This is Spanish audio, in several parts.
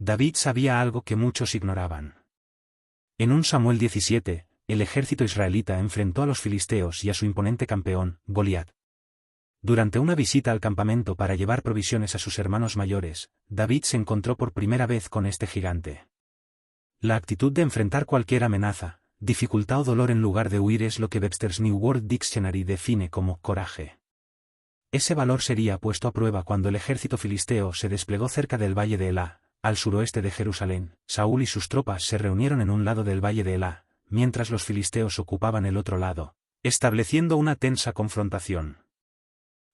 David sabía algo que muchos ignoraban. En 1 Samuel 17, el ejército israelita enfrentó a los filisteos y a su imponente campeón, Goliat. Durante una visita al campamento para llevar provisiones a sus hermanos mayores, David se encontró por primera vez con este gigante. La actitud de enfrentar cualquier amenaza, dificultad o dolor en lugar de huir es lo que Webster's New World Dictionary define como coraje. Ese valor sería puesto a prueba cuando el ejército filisteo se desplegó cerca del valle de Elá, al suroeste de Jerusalén. Saúl y sus tropas se reunieron en un lado del valle de Elá, mientras los filisteos ocupaban el otro lado, estableciendo una tensa confrontación.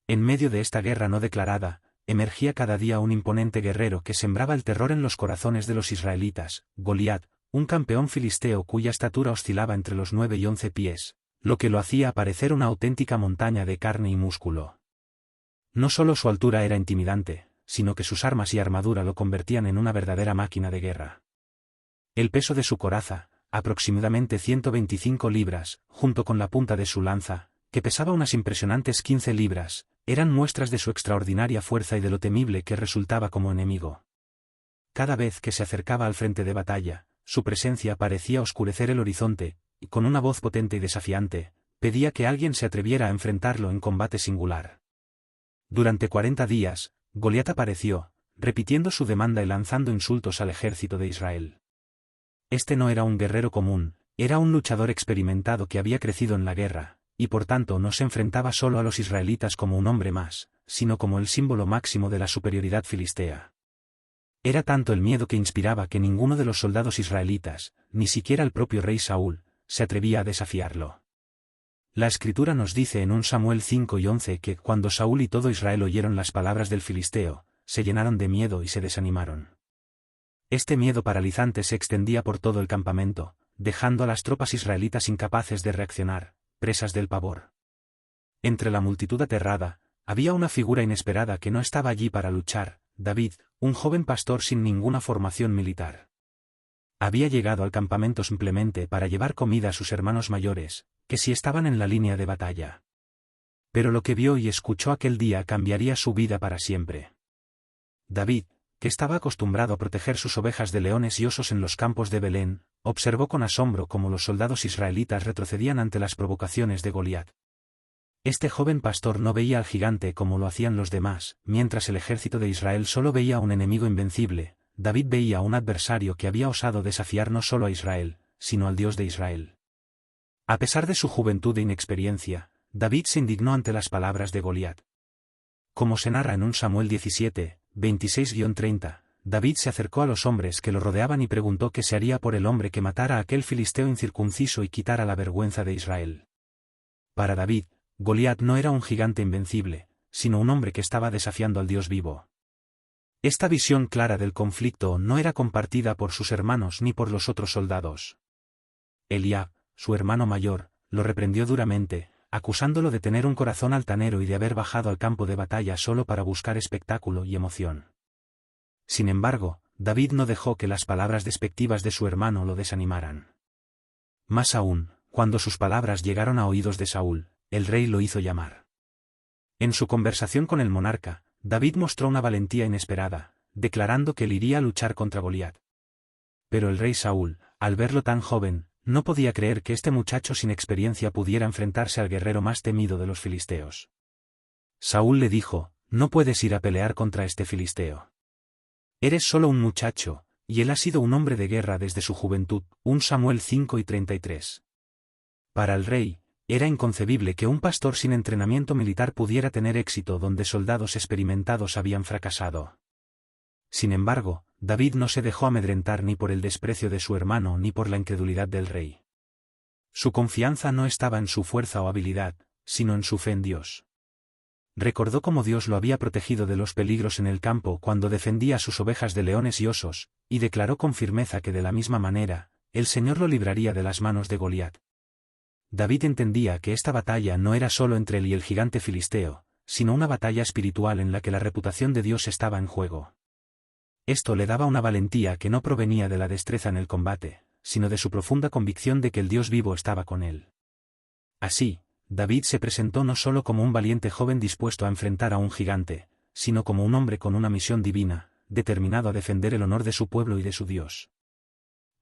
En medio de esta guerra no declarada, emergía cada día un imponente guerrero que sembraba el terror en los corazones de los israelitas, Goliat, un campeón filisteo cuya estatura oscilaba entre los 9 y 11 pies, lo que lo hacía parecer una auténtica montaña de carne y músculo. No solo su altura era intimidante, sino que sus armas y armadura lo convertían en una verdadera máquina de guerra. El peso de su coraza, aproximadamente 125 libras, junto con la punta de su lanza, que pesaba unas impresionantes 15 libras, eran muestras de su extraordinaria fuerza y de lo temible que resultaba como enemigo. Cada vez que se acercaba al frente de batalla, su presencia parecía oscurecer el horizonte, y con una voz potente y desafiante, pedía que alguien se atreviera a enfrentarlo en combate singular. Durante 40 días, Goliat apareció, repitiendo su demanda y lanzando insultos al ejército de Israel. Este no era un guerrero común, era un luchador experimentado que había crecido en la guerra, y por tanto no se enfrentaba solo a los israelitas como un hombre más, sino como el símbolo máximo de la superioridad filistea. Era tanto el miedo que inspiraba que ninguno de los soldados israelitas, ni siquiera el propio rey Saúl, se atrevía a desafiarlo. La Escritura nos dice en 1 Samuel 5 y 11 que cuando Saúl y todo Israel oyeron las palabras del filisteo, se llenaron de miedo y se desanimaron. Este miedo paralizante se extendía por todo el campamento, dejando a las tropas israelitas incapaces de reaccionar, presas del pavor. Entre la multitud aterrada, había una figura inesperada que no estaba allí para luchar, David, un joven pastor sin ninguna formación militar. Había llegado al campamento simplemente para llevar comida a sus hermanos mayores, que sí estaban en la línea de batalla. Pero lo que vio y escuchó aquel día cambiaría su vida para siempre. David, que estaba acostumbrado a proteger sus ovejas de leones y osos en los campos de Belén, observó con asombro cómo los soldados israelitas retrocedían ante las provocaciones de Goliat. Este joven pastor no veía al gigante como lo hacían los demás, mientras el ejército de Israel solo veía a un enemigo invencible. David veía a un adversario que había osado desafiar no solo a Israel, sino al Dios de Israel. A pesar de su juventud e inexperiencia, David se indignó ante las palabras de Goliat. Como se narra en 1 Samuel 17, 26-30, David se acercó a los hombres que lo rodeaban y preguntó qué se haría por el hombre que matara a aquel filisteo incircunciso y quitara la vergüenza de Israel. Para David, Goliat no era un gigante invencible, sino un hombre que estaba desafiando al Dios vivo. Esta visión clara del conflicto no era compartida por sus hermanos ni por los otros soldados. Eliab, su hermano mayor, lo reprendió duramente, acusándolo de tener un corazón altanero y de haber bajado al campo de batalla solo para buscar espectáculo y emoción. Sin embargo, David no dejó que las palabras despectivas de su hermano lo desanimaran. Más aún, cuando sus palabras llegaron a oídos de Saúl, el rey lo hizo llamar. En su conversación con el monarca, David mostró una valentía inesperada, declarando que él iría a luchar contra Goliat. Pero el rey Saúl, al verlo tan joven, no podía creer que este muchacho sin experiencia pudiera enfrentarse al guerrero más temido de los filisteos. Saúl le dijo: «No puedes ir a pelear contra este filisteo. Eres solo un muchacho, y él ha sido un hombre de guerra desde su juventud». 1 Samuel 5 y 33. Para el rey, era inconcebible que un pastor sin entrenamiento militar pudiera tener éxito donde soldados experimentados habían fracasado. Sin embargo, David no se dejó amedrentar ni por el desprecio de su hermano ni por la incredulidad del rey. Su confianza no estaba en su fuerza o habilidad, sino en su fe en Dios. Recordó cómo Dios lo había protegido de los peligros en el campo cuando defendía a sus ovejas de leones y osos, y declaró con firmeza que de la misma manera, el Señor lo libraría de las manos de Goliat. David entendía que esta batalla no era solo entre él y el gigante filisteo, sino una batalla espiritual en la que la reputación de Dios estaba en juego. Esto le daba una valentía que no provenía de la destreza en el combate, sino de su profunda convicción de que el Dios vivo estaba con él. Así, David se presentó no solo como un valiente joven dispuesto a enfrentar a un gigante, sino como un hombre con una misión divina, determinado a defender el honor de su pueblo y de su Dios.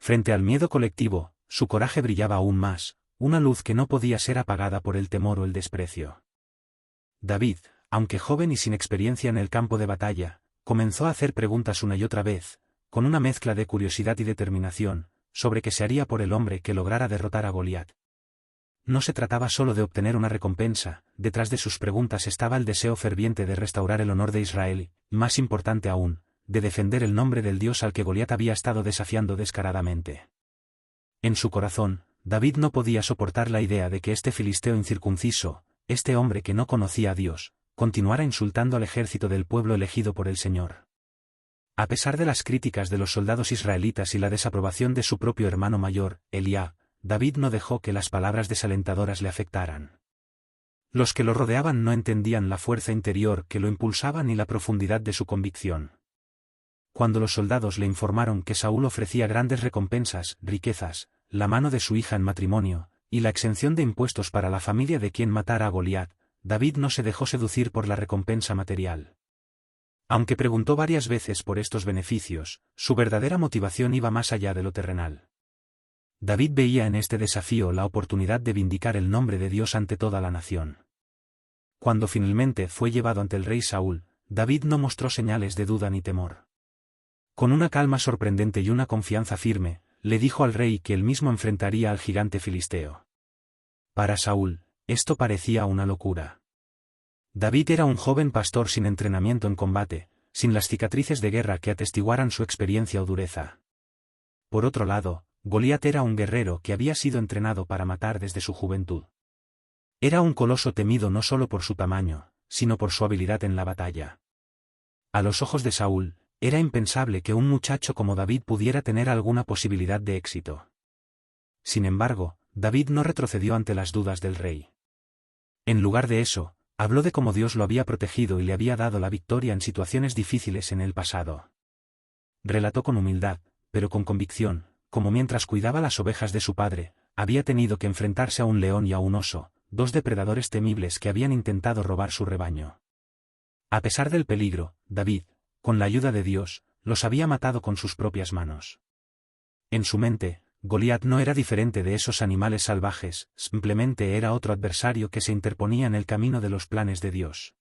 Frente al miedo colectivo, su coraje brillaba aún más, una luz que no podía ser apagada por el temor o el desprecio. David, aunque joven y sin experiencia en el campo de batalla, comenzó a hacer preguntas una y otra vez, con una mezcla de curiosidad y determinación, sobre qué se haría por el hombre que lograra derrotar a Goliat. No se trataba solo de obtener una recompensa, detrás de sus preguntas estaba el deseo ferviente de restaurar el honor de Israel, y, más importante aún, de defender el nombre del Dios al que Goliat había estado desafiando descaradamente. En su corazón, David no podía soportar la idea de que este filisteo incircunciso, este hombre que no conocía a Dios, continuara insultando al ejército del pueblo elegido por el Señor. A pesar de las críticas de los soldados israelitas y la desaprobación de su propio hermano mayor, Eliab, David no dejó que las palabras desalentadoras le afectaran. Los que lo rodeaban no entendían la fuerza interior que lo impulsaba ni la profundidad de su convicción. Cuando los soldados le informaron que Saúl ofrecía grandes recompensas, riquezas, la mano de su hija en matrimonio, y la exención de impuestos para la familia de quien matara a Goliat, David no se dejó seducir por la recompensa material. Aunque preguntó varias veces por estos beneficios, su verdadera motivación iba más allá de lo terrenal. David veía en este desafío la oportunidad de vindicar el nombre de Dios ante toda la nación. Cuando finalmente fue llevado ante el rey Saúl, David no mostró señales de duda ni temor. Con una calma sorprendente y una confianza firme, le dijo al rey que él mismo enfrentaría al gigante filisteo. Para Saúl, esto parecía una locura. David era un joven pastor sin entrenamiento en combate, sin las cicatrices de guerra que atestiguaran su experiencia o dureza. Por otro lado, Goliat era un guerrero que había sido entrenado para matar desde su juventud. Era un coloso temido no solo por su tamaño, sino por su habilidad en la batalla. A los ojos de Saúl, era impensable que un muchacho como David pudiera tener alguna posibilidad de éxito. Sin embargo, David no retrocedió ante las dudas del rey. En lugar de eso, habló de cómo Dios lo había protegido y le había dado la victoria en situaciones difíciles en el pasado. Relató con humildad, pero con convicción, como mientras cuidaba las ovejas de su padre, había tenido que enfrentarse a un león y a un oso, dos depredadores temibles que habían intentado robar su rebaño. A pesar del peligro, David, con la ayuda de Dios, los había matado con sus propias manos. En su mente, Goliat no era diferente de esos animales salvajes, simplemente era otro adversario que se interponía en el camino de los planes de Dios.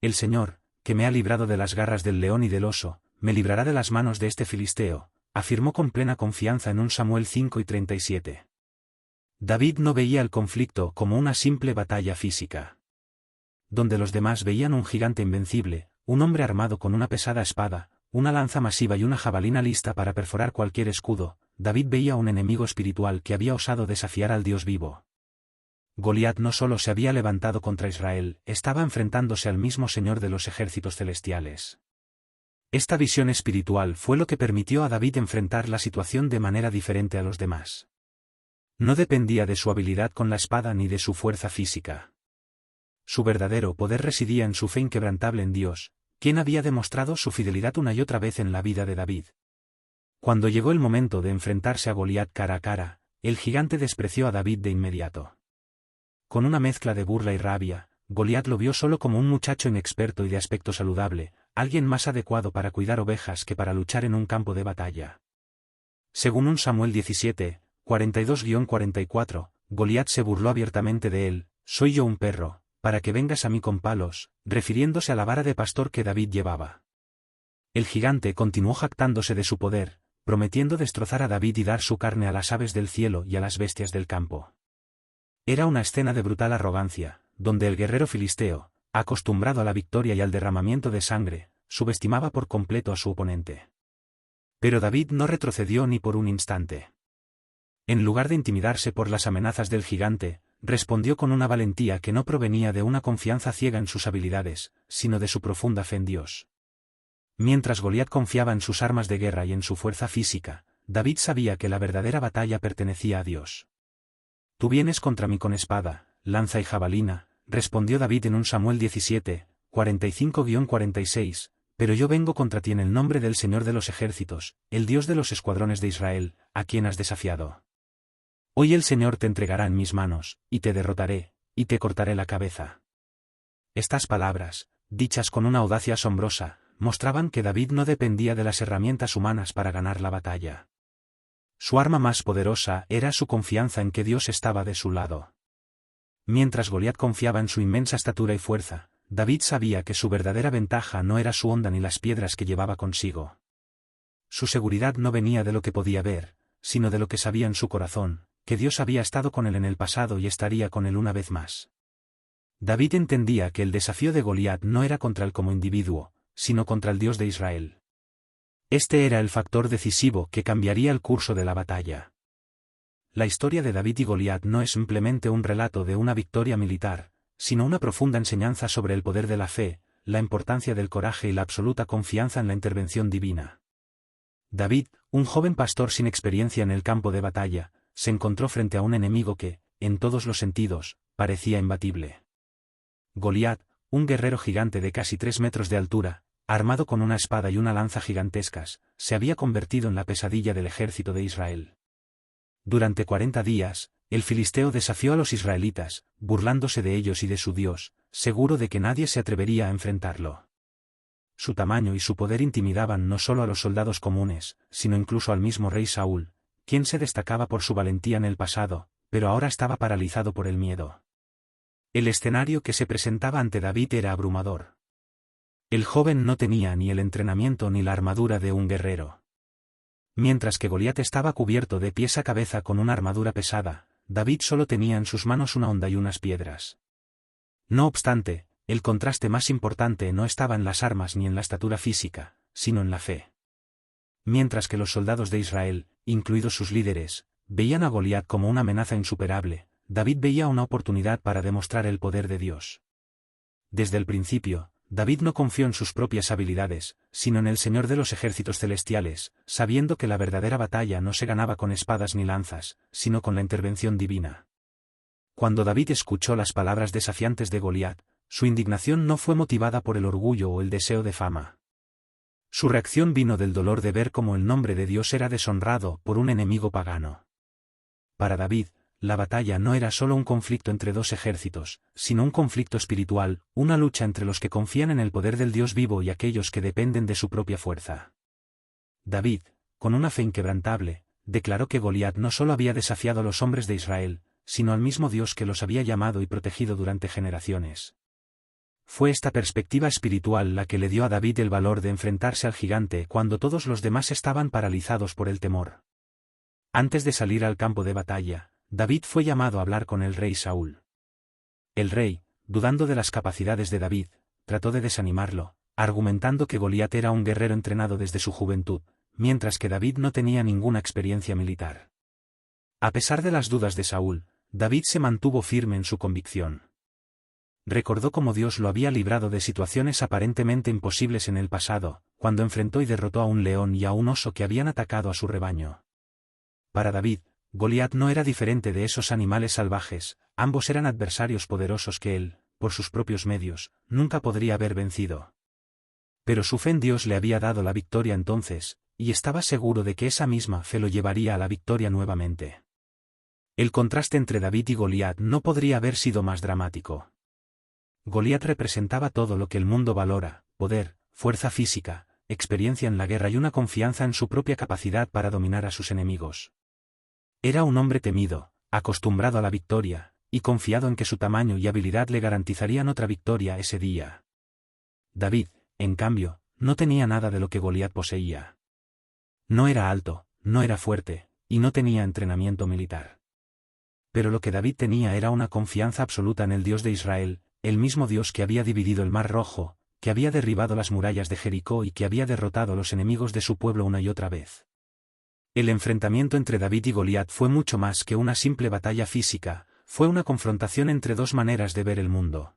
El Señor, que me ha librado de las garras del león y del oso, me librará de las manos de este filisteo, afirmó con plena confianza en 1 Samuel 5:37. David no veía el conflicto como una simple batalla física. Donde los demás veían un gigante invencible, un hombre armado con una pesada espada, una lanza masiva y una jabalina lista para perforar cualquier escudo, David veía un enemigo espiritual que había osado desafiar al Dios vivo. Goliat no solo se había levantado contra Israel, estaba enfrentándose al mismo Señor de los ejércitos celestiales. Esta visión espiritual fue lo que permitió a David enfrentar la situación de manera diferente a los demás. No dependía de su habilidad con la espada ni de su fuerza física. Su verdadero poder residía en su fe inquebrantable en Dios, quien había demostrado su fidelidad una y otra vez en la vida de David. Cuando llegó el momento de enfrentarse a Goliat cara a cara, el gigante despreció a David de inmediato. Con una mezcla de burla y rabia, Goliat lo vio solo como un muchacho inexperto y de aspecto saludable, alguien más adecuado para cuidar ovejas que para luchar en un campo de batalla. Según 1 Samuel 17, 42-44, Goliat se burló abiertamente de él: «Soy yo un perro, para que vengas a mí con palos», refiriéndose a la vara de pastor que David llevaba. El gigante continuó jactándose de su poder, prometiendo destrozar a David y dar su carne a las aves del cielo y a las bestias del campo. Era una escena de brutal arrogancia, donde el guerrero filisteo, acostumbrado a la victoria y al derramamiento de sangre, subestimaba por completo a su oponente. Pero David no retrocedió ni por un instante. En lugar de intimidarse por las amenazas del gigante, respondió con una valentía que no provenía de una confianza ciega en sus habilidades, sino de su profunda fe en Dios. Mientras Goliat confiaba en sus armas de guerra y en su fuerza física, David sabía que la verdadera batalla pertenecía a Dios. «Tú vienes contra mí con espada, lanza y jabalina», respondió David en 1 Samuel 17, 45-46, «pero yo vengo contra ti en el nombre del Señor de los ejércitos, el Dios de los escuadrones de Israel, a quien has desafiado. Hoy el Señor te entregará en mis manos, y te derrotaré, y te cortaré la cabeza». Estas palabras, dichas con una audacia asombrosa, mostraban que David no dependía de las herramientas humanas para ganar la batalla. Su arma más poderosa era su confianza en que Dios estaba de su lado. Mientras Goliat confiaba en su inmensa estatura y fuerza, David sabía que su verdadera ventaja no era su onda ni las piedras que llevaba consigo. Su seguridad no venía de lo que podía ver, sino de lo que sabía en su corazón, que Dios había estado con él en el pasado y estaría con él una vez más. David entendía que el desafío de Goliat no era contra él como individuo, sino contra el Dios de Israel. Este era el factor decisivo que cambiaría el curso de la batalla. La historia de David y Goliat no es simplemente un relato de una victoria militar, sino una profunda enseñanza sobre el poder de la fe, la importancia del coraje y la absoluta confianza en la intervención divina. David, un joven pastor sin experiencia en el campo de batalla, se encontró frente a un enemigo que, en todos los sentidos, parecía imbatible. Goliat, un guerrero gigante de casi 3 metros de altura, armado con una espada y una lanza gigantescas, se había convertido en la pesadilla del ejército de Israel. Durante 40 días, el filisteo desafió a los israelitas, burlándose de ellos y de su Dios, seguro de que nadie se atrevería a enfrentarlo. Su tamaño y su poder intimidaban no solo a los soldados comunes, sino incluso al mismo rey Saúl, quien se destacaba por su valentía en el pasado, pero ahora estaba paralizado por el miedo. El escenario que se presentaba ante David era abrumador. El joven no tenía ni el entrenamiento ni la armadura de un guerrero. Mientras que Goliat estaba cubierto de pies a cabeza con una armadura pesada, David solo tenía en sus manos una honda y unas piedras. No obstante, el contraste más importante no estaba en las armas ni en la estatura física, sino en la fe. Mientras que los soldados de Israel, incluidos sus líderes, veían a Goliat como una amenaza insuperable, David veía una oportunidad para demostrar el poder de Dios. Desde el principio, David no confió en sus propias habilidades, sino en el Señor de los ejércitos celestiales, sabiendo que la verdadera batalla no se ganaba con espadas ni lanzas, sino con la intervención divina. Cuando David escuchó las palabras desafiantes de Goliat, su indignación no fue motivada por el orgullo o el deseo de fama. Su reacción vino del dolor de ver cómo el nombre de Dios era deshonrado por un enemigo pagano. Para David, la batalla no era solo un conflicto entre dos ejércitos, sino un conflicto espiritual, una lucha entre los que confían en el poder del Dios vivo y aquellos que dependen de su propia fuerza. David, con una fe inquebrantable, declaró que Goliat no solo había desafiado a los hombres de Israel, sino al mismo Dios que los había llamado y protegido durante generaciones. Fue esta perspectiva espiritual la que le dio a David el valor de enfrentarse al gigante cuando todos los demás estaban paralizados por el temor. Antes de salir al campo de batalla, David fue llamado a hablar con el rey Saúl. El rey, dudando de las capacidades de David, trató de desanimarlo, argumentando que Goliat era un guerrero entrenado desde su juventud, mientras que David no tenía ninguna experiencia militar. A pesar de las dudas de Saúl, David se mantuvo firme en su convicción. Recordó cómo Dios lo había librado de situaciones aparentemente imposibles en el pasado, cuando enfrentó y derrotó a un león y a un oso que habían atacado a su rebaño. Para David, Goliat no era diferente de esos animales salvajes, ambos eran adversarios poderosos que él, por sus propios medios, nunca podría haber vencido. Pero su fe en Dios le había dado la victoria entonces, y estaba seguro de que esa misma fe lo llevaría a la victoria nuevamente. El contraste entre David y Goliat no podría haber sido más dramático. Goliat representaba todo lo que el mundo valora: poder, fuerza física, experiencia en la guerra y una confianza en su propia capacidad para dominar a sus enemigos. Era un hombre temido, acostumbrado a la victoria, y confiado en que su tamaño y habilidad le garantizarían otra victoria ese día. David, en cambio, no tenía nada de lo que Goliat poseía. No era alto, no era fuerte, y no tenía entrenamiento militar. Pero lo que David tenía era una confianza absoluta en el Dios de Israel, el mismo Dios que había dividido el Mar Rojo, que había derribado las murallas de Jericó y que había derrotado a los enemigos de su pueblo una y otra vez. El enfrentamiento entre David y Goliat fue mucho más que una simple batalla física, fue una confrontación entre dos maneras de ver el mundo.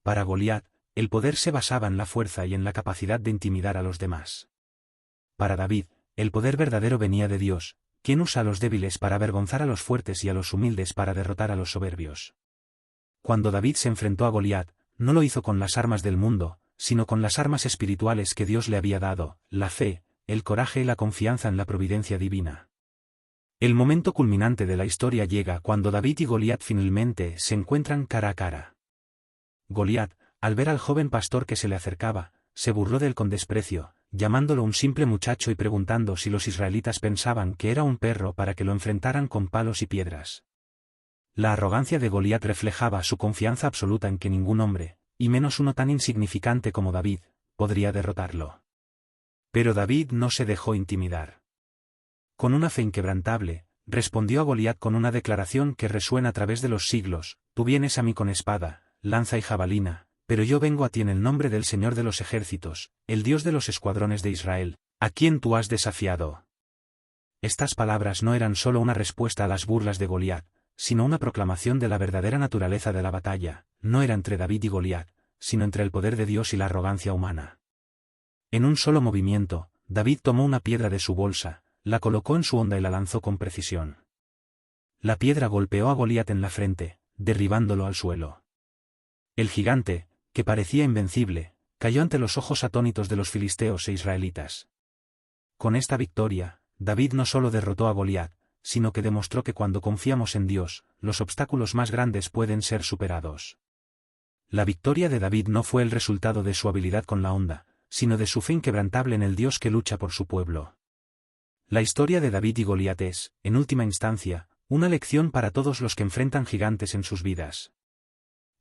Para Goliat, el poder se basaba en la fuerza y en la capacidad de intimidar a los demás. Para David, el poder verdadero venía de Dios, quien usa a los débiles para avergonzar a los fuertes y a los humildes para derrotar a los soberbios. Cuando David se enfrentó a Goliat, no lo hizo con las armas del mundo, sino con las armas espirituales que Dios le había dado: la fe, el coraje y la confianza en la providencia divina. El momento culminante de la historia llega cuando David y Goliat finalmente se encuentran cara a cara. Goliat, al ver al joven pastor que se le acercaba, se burló de él con desprecio, llamándolo un simple muchacho y preguntando si los israelitas pensaban que era un perro para que lo enfrentaran con palos y piedras. La arrogancia de Goliat reflejaba su confianza absoluta en que ningún hombre, y menos uno tan insignificante como David, podría derrotarlo. Pero David no se dejó intimidar. Con una fe inquebrantable, respondió a Goliat con una declaración que resuena a través de los siglos: tú vienes a mí con espada, lanza y jabalina, pero yo vengo a ti en el nombre del Señor de los ejércitos, el Dios de los escuadrones de Israel, a quien tú has desafiado. Estas palabras no eran solo una respuesta a las burlas de Goliat, sino una proclamación de la verdadera naturaleza de la batalla. No era entre David y Goliat, sino entre el poder de Dios y la arrogancia humana. En un solo movimiento, David tomó una piedra de su bolsa, la colocó en su honda y la lanzó con precisión. La piedra golpeó a Goliat en la frente, derribándolo al suelo. El gigante, que parecía invencible, cayó ante los ojos atónitos de los filisteos e israelitas. Con esta victoria, David no solo derrotó a Goliat, sino que demostró que cuando confiamos en Dios, los obstáculos más grandes pueden ser superados. La victoria de David no fue el resultado de su habilidad con la honda, sino de su fe inquebrantable en el Dios que lucha por su pueblo. La historia de David y Goliat es, en última instancia, una lección para todos los que enfrentan gigantes en sus vidas.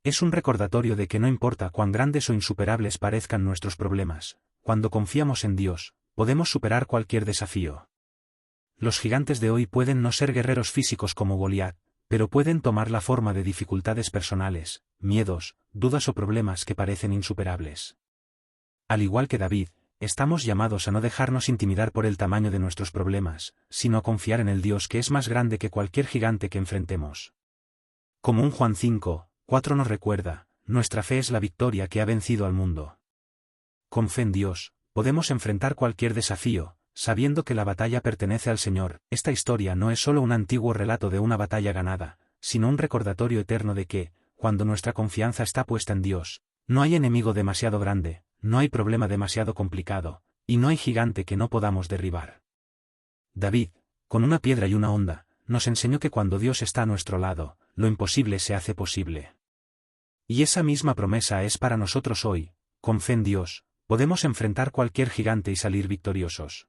Es un recordatorio de que no importa cuán grandes o insuperables parezcan nuestros problemas, cuando confiamos en Dios, podemos superar cualquier desafío. Los gigantes de hoy pueden no ser guerreros físicos como Goliat, pero pueden tomar la forma de dificultades personales, miedos, dudas o problemas que parecen insuperables. Al igual que David, estamos llamados a no dejarnos intimidar por el tamaño de nuestros problemas, sino a confiar en el Dios que es más grande que cualquier gigante que enfrentemos. Como un Juan 5:4 nos recuerda, nuestra fe es la victoria que ha vencido al mundo. Con fe en Dios, podemos enfrentar cualquier desafío, sabiendo que la batalla pertenece al Señor. Esta historia no es solo un antiguo relato de una batalla ganada, sino un recordatorio eterno de que, cuando nuestra confianza está puesta en Dios, no hay enemigo demasiado grande, no hay problema demasiado complicado, y no hay gigante que no podamos derribar. David, con una piedra y una honda, nos enseñó que cuando Dios está a nuestro lado, lo imposible se hace posible. Y esa misma promesa es para nosotros hoy. Con fe en Dios, podemos enfrentar cualquier gigante y salir victoriosos.